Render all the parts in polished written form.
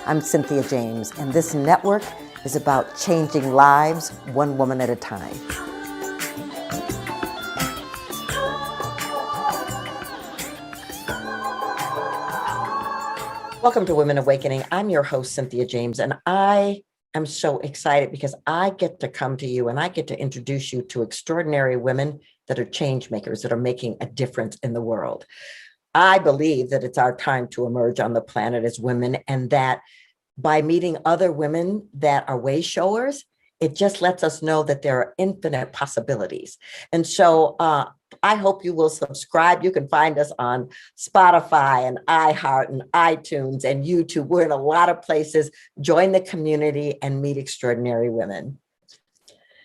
I'm Cynthia James, and this network is about changing lives one woman at a time. Welcome to Women Awakening. I'm your host, Cynthia James, and I am so excited because I get to come to you and I get to introduce you to extraordinary women that are change makers, that are making a difference in the world. I believe that it's our time to emerge on the planet as women, and that by meeting other women that are way showers, it just lets us know that there are infinite possibilities. And so I hope you will subscribe. You can find us on Spotify and iHeart and iTunes and YouTube. We're in a lot of places. Join the community and meet extraordinary women.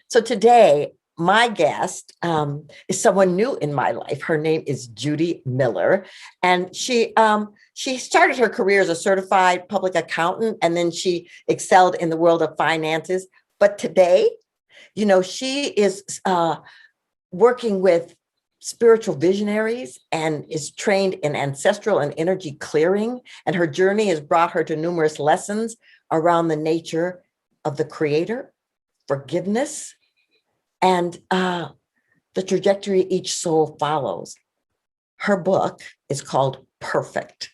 So today, my guest is someone new in my life. Her name is Judi Miller, and she started her career as a certified public accountant, and then she excelled in the world of finances. But today, she is working with spiritual visionaries and is trained in ancestral and energy clearing. And her journey has brought her to numerous lessons around the nature of the Creator, forgiveness, and the trajectory each soul follows. Her book is called Perfect,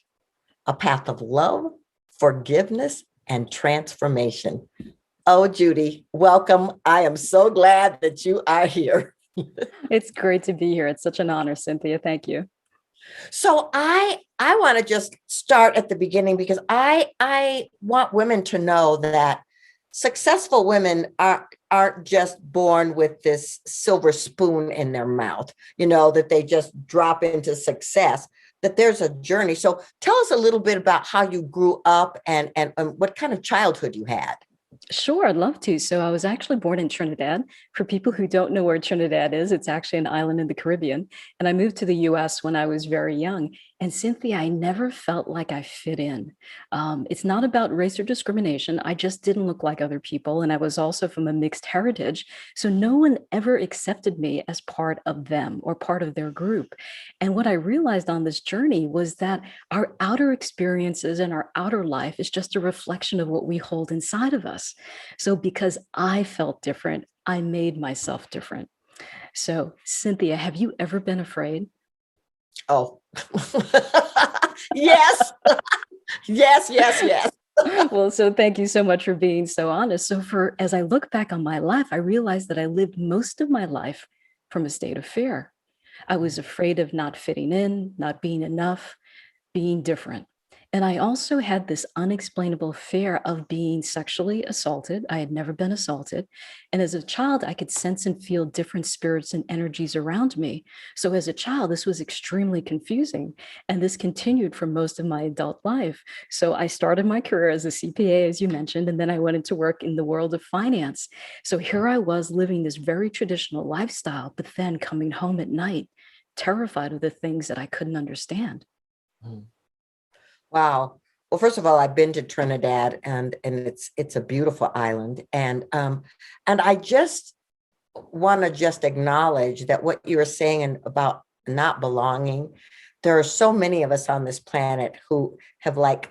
A Path of Love, Forgiveness, and Transformation. Oh, Judi, welcome. I am so glad that you are here. It's great to be here. It's such an honor, Cynthia. Thank you. So I want to just start at the beginning, because I want women to know that successful women aren't just born with this silver spoon in their mouth, that they just drop into success, that there's a journey. So tell us a little bit about how you grew up and what kind of childhood you had. Sure, I'd love to. So I was actually born in Trinidad. For people who don't know where Trinidad is, it's actually an island in the Caribbean. And I moved to the US when I was very young. And Cynthia, I never felt like I fit in. It's not about race or discrimination. I just didn't look like other people. And I was also from a mixed heritage. So no one ever accepted me as part of them or part of their group. And what I realized on this journey was that our outer experiences and our outer life is just a reflection of what we hold inside of us. So because I felt different, I made myself different. So Cynthia, have you ever been afraid? Oh, yes, yes. Well, so thank you so much for being so honest. So as I look back on my life, I realized that I lived most of my life from a state of fear. I was afraid of not fitting in, not being enough, being different. And I also had this unexplainable fear of being sexually assaulted. I had never been assaulted. And as a child, I could sense and feel different spirits and energies around me. So as a child, this was extremely confusing. And this continued for most of my adult life. So I started my career as a CPA, as you mentioned, and then I went into work in the world of finance. So here I was living this very traditional lifestyle, but then coming home at night, terrified of the things that I couldn't understand. Wow. Well, first of all, I've been to Trinidad, and it's a beautiful island. And I just want to just acknowledge that what you were saying about not belonging, there are so many of us on this planet who have like,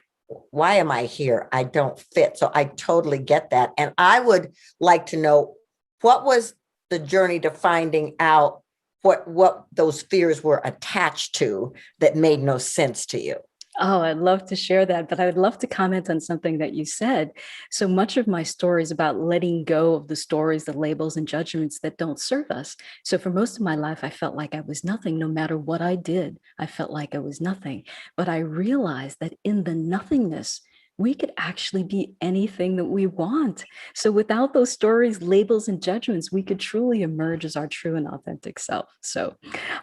why am I here? I don't fit. So I totally get that. And I would like to know, what was the journey to finding out what those fears were attached to that made no sense to you? Oh, I'd love to share that, but I would love to comment on something that you said. So much of my story is about letting go of the stories, the labels, and judgments that don't serve us. So for most of my life, I felt like I was nothing. No matter what I did, I felt like I was nothing. But I realized that in the nothingness, we could actually be anything that we want. So without those stories, labels, and judgments, we could truly emerge as our true and authentic self. So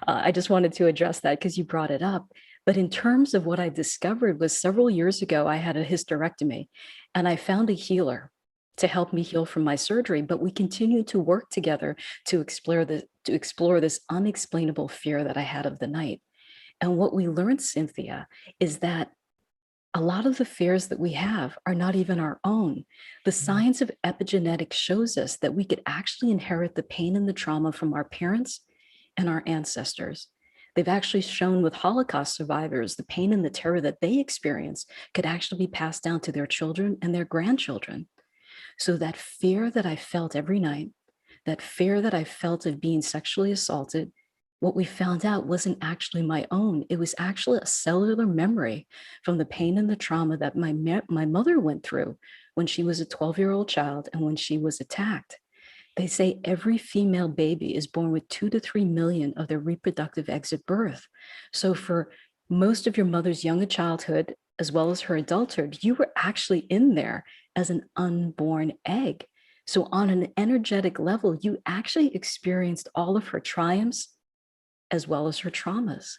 I just wanted to address that because you brought it up. But in terms of what I discovered was several years ago, I had a hysterectomy and I found a healer to help me heal from my surgery. But we continued to work together to explore this unexplainable fear that I had of the night. And what we learned, Cynthia, is that a lot of the fears that we have are not even our own. The science of epigenetics shows us that we could actually inherit the pain and the trauma from our parents and our ancestors. They've actually shown with Holocaust survivors, the pain and the terror that they experience could actually be passed down to their children and their grandchildren. So that fear that I felt every night, that fear that I felt of being sexually assaulted, what we found out wasn't actually my own. It was actually a cellular memory from the pain and the trauma that my mother went through when she was a 12-year-old child and when she was attacked. They say every female baby is born with 2 to 3 million of their reproductive eggs at birth. So for most of your mother's young childhood, as well as her adulthood, you were actually in there as an unborn egg. So on an energetic level, you actually experienced all of her triumphs as well as her traumas.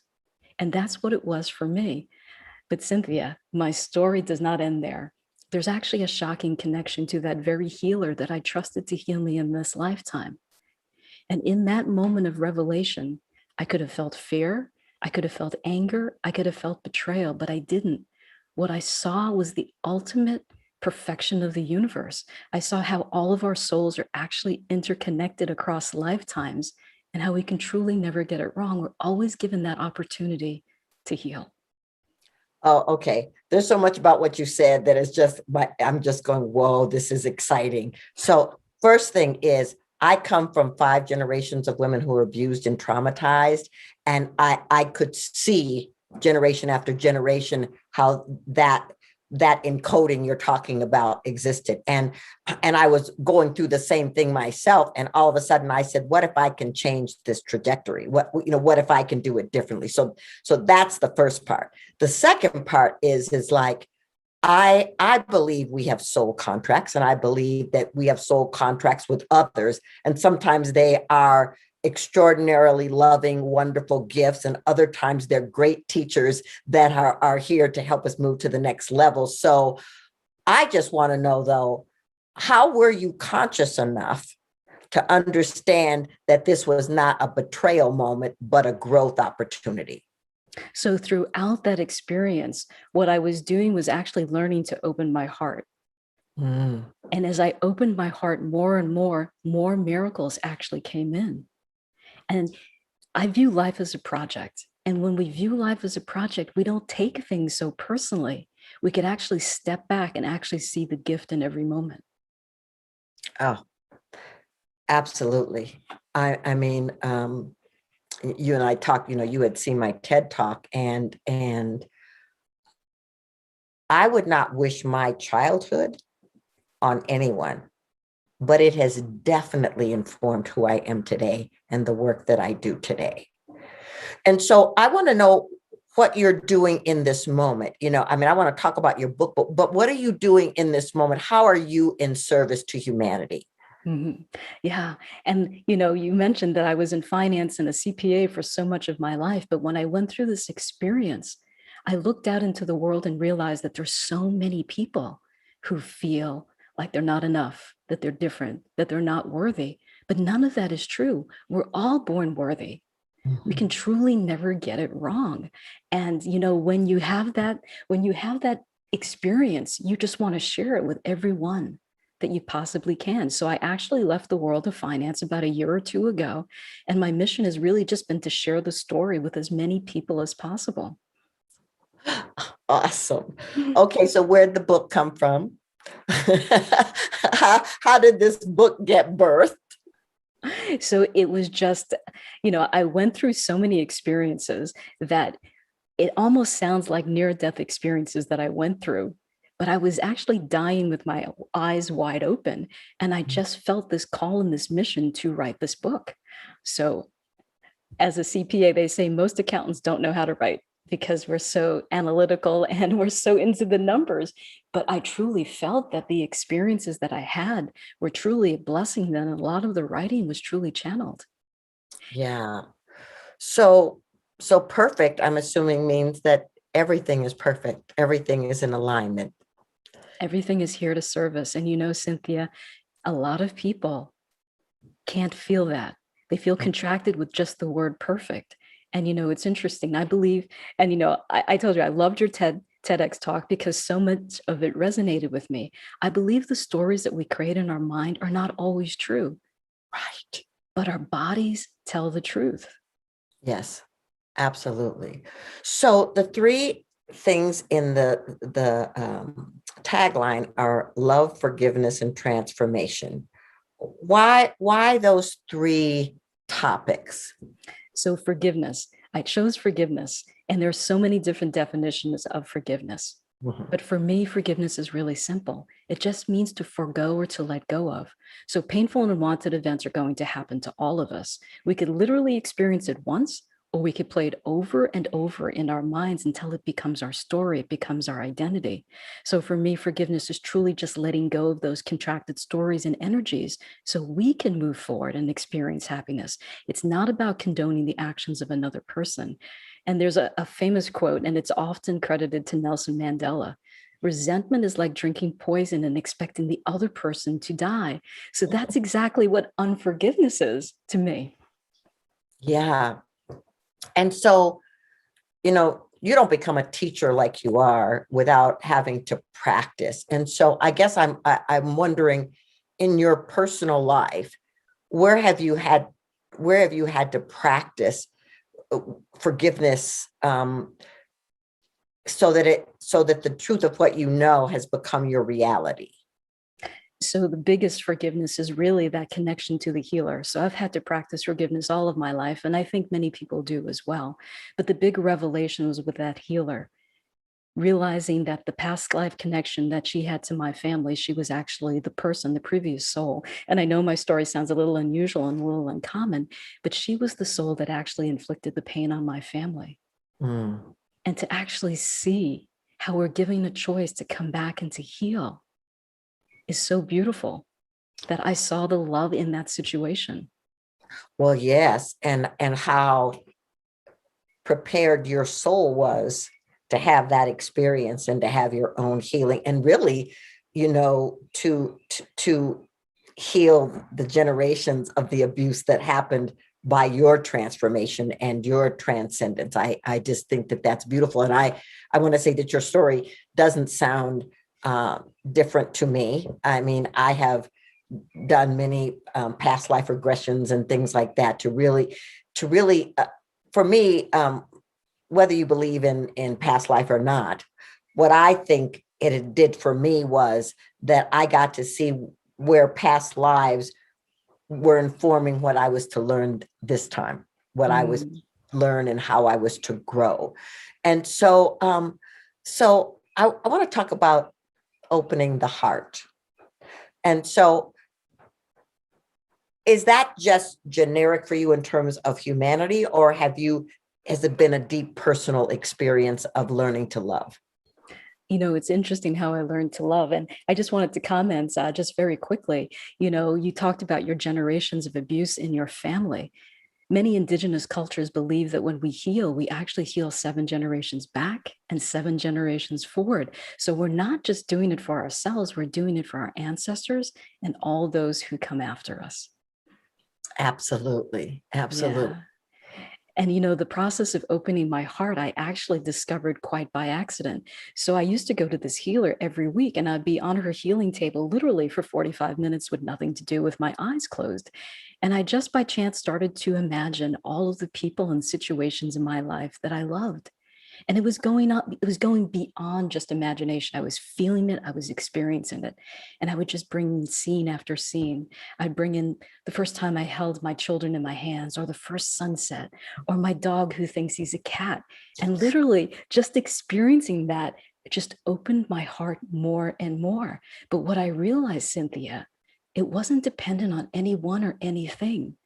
And that's what it was for me. But Cynthia, my story does not end there. There's actually a shocking connection to that very healer that I trusted to heal me in this lifetime. And in that moment of revelation, I could have felt fear, I could have felt anger, I could have felt betrayal, but I didn't. What I saw was the ultimate perfection of the universe. I saw how all of our souls are actually interconnected across lifetimes and how we can truly never get it wrong. We're always given that opportunity to heal. Oh, okay. There's so much about what you said that is just, I'm just going, whoa, this is exciting. So first thing is, I come from 5 generations of women who were abused and traumatized, and I could see generation after generation how that encoding you're talking about existed. And I was going through the same thing myself. And all of a sudden I said, what if I can change this trajectory? What if I can do it differently? So that's the first part. The second part is like, I believe we have soul contracts, and I believe that we have soul contracts with others. And sometimes they are extraordinarily loving, wonderful gifts. And other times they're great teachers that are here to help us move to the next level. So I just want to know, though, how were you conscious enough to understand that this was not a betrayal moment, but a growth opportunity? So throughout that experience, what I was doing was actually learning to open my heart. Mm. And as I opened my heart more and more miracles actually came in. And I view life as a project. And when we view life as a project, we don't take things so personally. We could actually step back and actually see the gift in every moment. Oh, absolutely. I mean, you and I talked, you had seen my TED talk, and I would not wish my childhood on anyone, but it has definitely informed who I am today and the work that I do today. And so I want to know what you're doing in this moment. I mean, I want to talk about your book, but what are you doing in this moment? How are you in service to humanity? Mm-hmm. Yeah. And, you mentioned that I was in finance and a CPA for so much of my life. But when I went through this experience, I looked out into the world and realized that there's so many people who feel like they're not enough, that they're different, that they're not worthy. But none of that is true. We're all born worthy. We can truly never get it wrong. And, when you have that experience, you just want to share it with everyone that you possibly can. So I actually left the world of finance about a year or two ago. And my mission has really just been to share the story with as many people as possible. Awesome. Okay, so where'd the book come from? how did this book get birthed? So it was just, I went through so many experiences that it almost sounds like near-death experiences that I went through, but I was actually dying with my eyes wide open. And I just felt this call and this mission to write this book. So as a CPA, they say most accountants don't know how to write because we're so analytical and we're so into the numbers. But I truly felt that the experiences that I had were truly a blessing. And a lot of the writing was truly channeled. Yeah. So perfect, I'm assuming, means that everything is perfect. Everything is in alignment. Everything is here to service. And Cynthia, a lot of people can't feel that. They feel contracted with just the word perfect. And it's interesting. I believe, and I told you I loved your TEDx talk because so much of it resonated with me. I believe the stories that we create in our mind are not always true, Right. but our bodies tell the truth. Yes. Absolutely. So the three things in tagline are love, forgiveness, and transformation. Why those three topics? So forgiveness, I chose forgiveness, and there's so many different definitions of forgiveness. Mhm. But for me, forgiveness is really simple. It just means to forego or to let go of. So painful and unwanted events are going to happen to all of us. We could literally experience it once, or we could play it over and over in our minds until it becomes our story, it becomes our identity. So for me, forgiveness is truly just letting go of those contracted stories and energies so we can move forward and experience happiness. It's not about condoning the actions of another person. And there's a famous quote, and it's often credited to Nelson Mandela. Resentment is like drinking poison and expecting the other person to die. So that's exactly what unforgiveness is to me. Yeah. And so, you don't become a teacher like you are without having to practice. And so I'm wondering, in your personal life, where have you had where have you had to practice forgiveness, so that the truth of what you know has become your reality? So the biggest forgiveness is really that connection to the healer. So I've had to practice forgiveness all of my life, and I think many people do as well. But the big revelation was with that healer, realizing that the past life connection that she had to my family, she was actually the person, the previous soul. And I know my story sounds a little unusual and a little uncommon, but she was the soul that actually inflicted the pain on my family. Mm. And to actually see how we're giving a choice to come back and to heal is so beautiful, that I saw the love in that situation. Well, yes, and how prepared your soul was to have that experience and to have your own healing, and really, to heal the generations of the abuse that happened by your transformation and your transcendence. I just think that that's beautiful. And I want to say that your story doesn't sound different to me. I mean, I have done many past life regressions and things like that to really for me, whether you believe in past life or not, what I think it did for me was that I got to see where past lives were informing what I was to learn this time, what I was Mm. to learn and how I was to grow. And so I want to talk about opening the heart. And so, is that just generic for you in terms of humanity, or has it been a deep personal experience of learning to love? It's interesting how I learned to love. And I just wanted to comment just very quickly. You talked about your generations of abuse in your family. Many indigenous cultures believe that when we heal, we actually heal 7 generations back and 7 generations forward. So we're not just doing it for ourselves, we're doing it for our ancestors and all those who come after us. Absolutely. Absolutely. Yeah. And the process of opening my heart, I actually discovered quite by accident. So I used to go to this healer every week, and I'd be on her healing table literally for 45 minutes with nothing to do, with my eyes closed. And I just by chance started to imagine all of the people and situations in my life that I loved. And it was going beyond just imagination. I was feeling it, I was experiencing it. And I would just bring in scene after scene. I'd bring in the first time I held my children in my hands, or the first sunset, or my dog who thinks he's a cat. And literally just experiencing that just opened my heart more and more. But what I realized, Cynthia, it wasn't dependent on anyone or anything.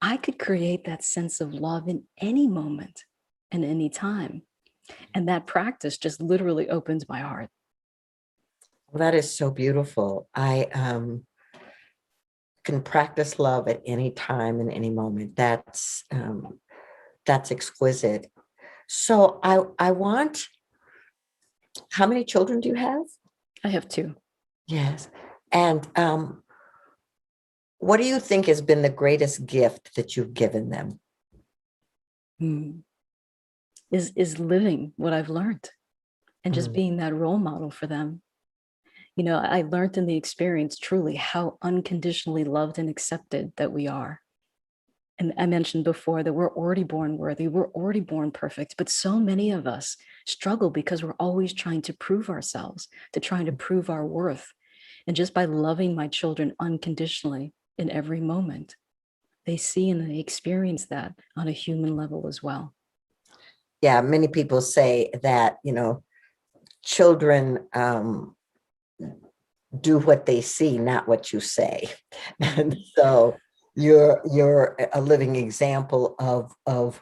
I could create that sense of love in any moment and any time. And that practice just literally opens my heart. Well, that is so beautiful. I can practice love at any time and any moment. That's exquisite. So I want, how many children do you have? I have two. Yes. And what do you think has been the greatest gift that you've given them? Hmm. Is living what I've learned and just Mm. being that role model for them. I learned in the experience truly how unconditionally loved and accepted that we are. And I mentioned before that we're already born worthy, we're already born perfect, but so many of us struggle because we're always trying to prove ourselves, to trying to prove our worth. And just by loving my children unconditionally in every moment, they see and they experience that on a human level as well. Yeah, many people say that, children do what they see, not what you say. And so you're a living example of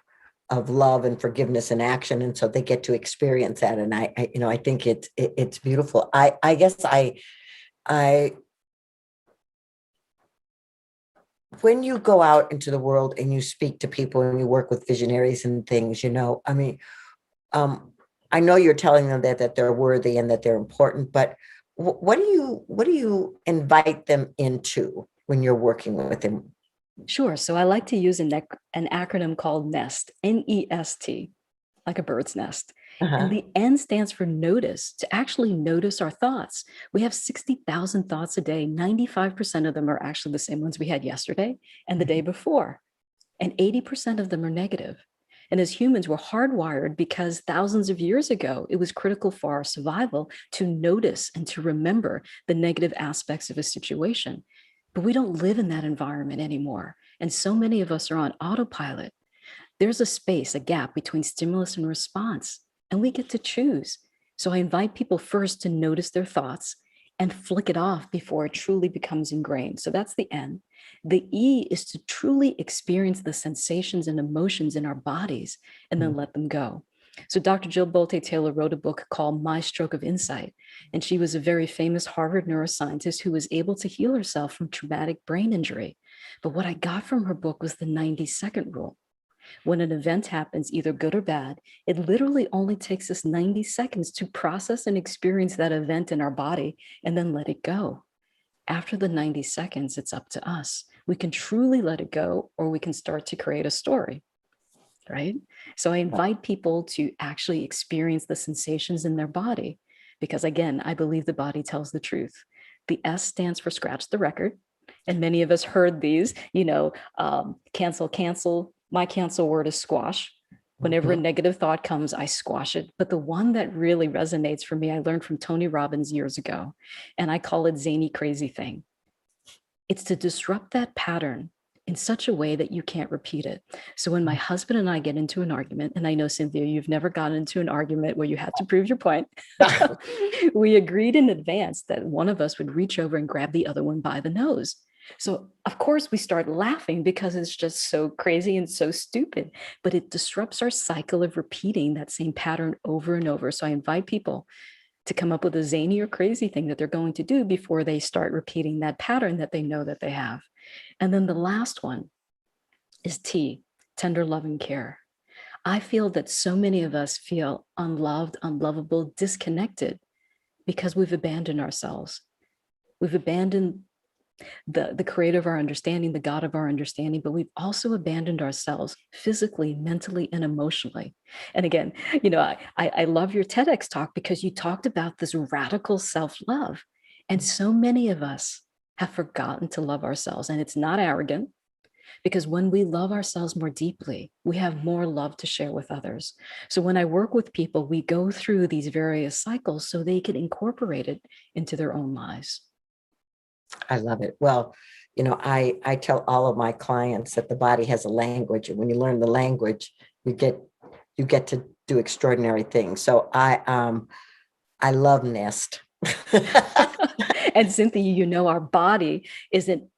love and forgiveness in action. And so they get to experience that. And I think it's beautiful. I guess I when you go out into the world and you speak to people and you work with visionaries and things, um, I know you're telling them that they're worthy and that they're important, but what do you invite them into when you're working with them? Sure. So I like to use an acronym called NEST, NEST, like a bird's nest. And Uh-huh. the N stands for notice, to actually notice our thoughts. We have 60,000 thoughts a day. 95% of them are actually the same ones we had yesterday and the day before. And 80% of them are negative. And as humans, we're hardwired because thousands of years ago, it was critical for our survival to notice and to remember the negative aspects of a situation. But we don't live in that environment anymore. And so many of us are on autopilot. There's a space, a gap between stimulus and response, and we get to choose. So I invite people first to notice their thoughts and flick it off before it truly becomes ingrained. So that's the N. The E is to truly experience the sensations and emotions in our bodies and then let them go. So Dr. Jill Bolte Taylor wrote a book called My Stroke of Insight, and she was a very famous Harvard neuroscientist who was able to heal herself from traumatic brain injury. But what I got from her book was the 90-second rule. When an event happens, either good or bad, it literally only takes us 90 seconds to process and experience that event in our body and then let it go. After the 90 seconds, it's up to us. We can truly let it go, or we can start to create a story, right? So I invite people to actually experience the sensations in their body because, again, I believe the body tells the truth. The S stands for scratch the record. And many of us heard these, cancel, cancel. My cancel word is squash. Whenever a Mhm. negative thought comes, I squash it. But the one that really resonates for me, I learned from Tony Robbins years ago, and I call it zany, crazy thing. It's to disrupt that pattern in such a way that you can't repeat it. So when my husband and I get into an argument, and I know, Cynthia, you've never gotten into an argument where you had to prove your point, we agreed in advance that one of us would reach over and grab the other one by the nose. So, of course, we start laughing because it's just so crazy and so stupid, but it disrupts our cycle of repeating that same pattern over and over. So, I invite people to come up with a zany or crazy thing that they're going to do before they start repeating that pattern that they know that they have. And then the last one is T, tender love and care. I feel that so many of us feel unloved, unlovable, disconnected because we've abandoned ourselves. We've abandoned the creator of our understanding, the God of our understanding, but we've also abandoned ourselves physically, mentally, and emotionally. And again, I love your TEDx talk because you talked about this radical self-love. And so many of us have forgotten to love ourselves. And it's not arrogant because when we love ourselves more deeply, we have more love to share with others. So when I work with people, we go through these various cycles so they can incorporate it into their own lives. I love it. Well, I tell all of my clients that the body has a language, and when you learn the language, you get you get to do extraordinary things. So I love Nest. And Cynthia, our body is an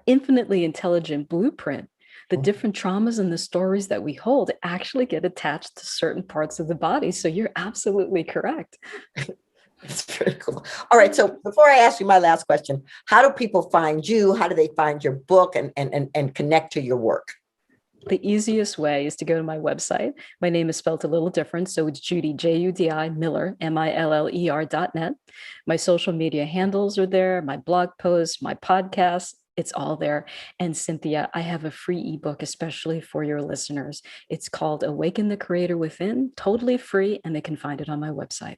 infinitely intelligent blueprint. The different traumas and the stories that we hold actually get attached to certain parts of the body. So you're absolutely correct. It's pretty cool. All right. So before I ask you my last question, how do people find you? How do they find your book and connect to your work? The easiest way is to go to my website. My name is spelled a little different. So it's Judi, Judi Miller, MILLER.net. My social media handles are there, my blog posts, my podcast. It's all there. And Cynthia, I have a free ebook, especially for your listeners. It's called Awaken the Creator Within, totally free, and they can find it on my website.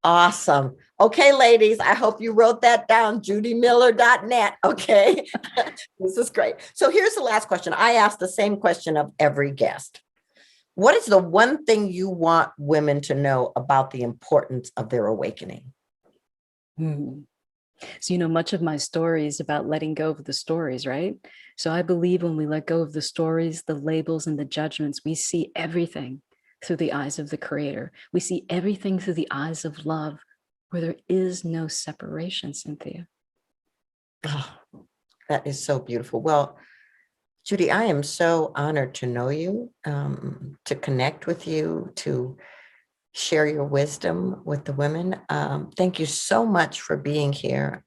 Awesome. Okay, ladies, I hope you wrote that down, judymiller.net. Okay. This is great. So here's the last question. I ask the same question of every guest. What is the one thing you want women to know about the importance of their awakening? Hmm. So, much of my story is about letting go of the stories, right? So I believe when we let go of the stories, the labels, and the judgments, we see everything through the eyes of the Creator. We see everything through the eyes of love, where there is no separation, Cynthia. Oh, that is so beautiful. Well, Judi, I am so honored to know you, to connect with you, to share your wisdom with the women. Thank you so much for being here.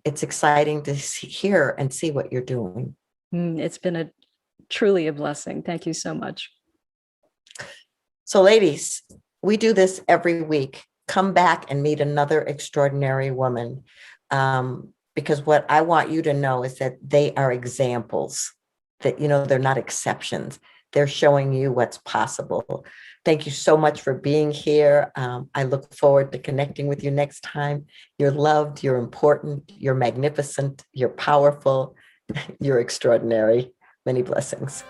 It's exciting to hear and see what you're doing. It's been truly a blessing. Thank you so much. So, ladies, we do this every week. Come back and meet another extraordinary woman. Because what I want you to know is that they are examples, that, they're not exceptions. They're showing you what's possible. Thank you so much for being here. I look forward to connecting with you next time. You're loved, you're important, you're magnificent, you're powerful, you're extraordinary. Many blessings.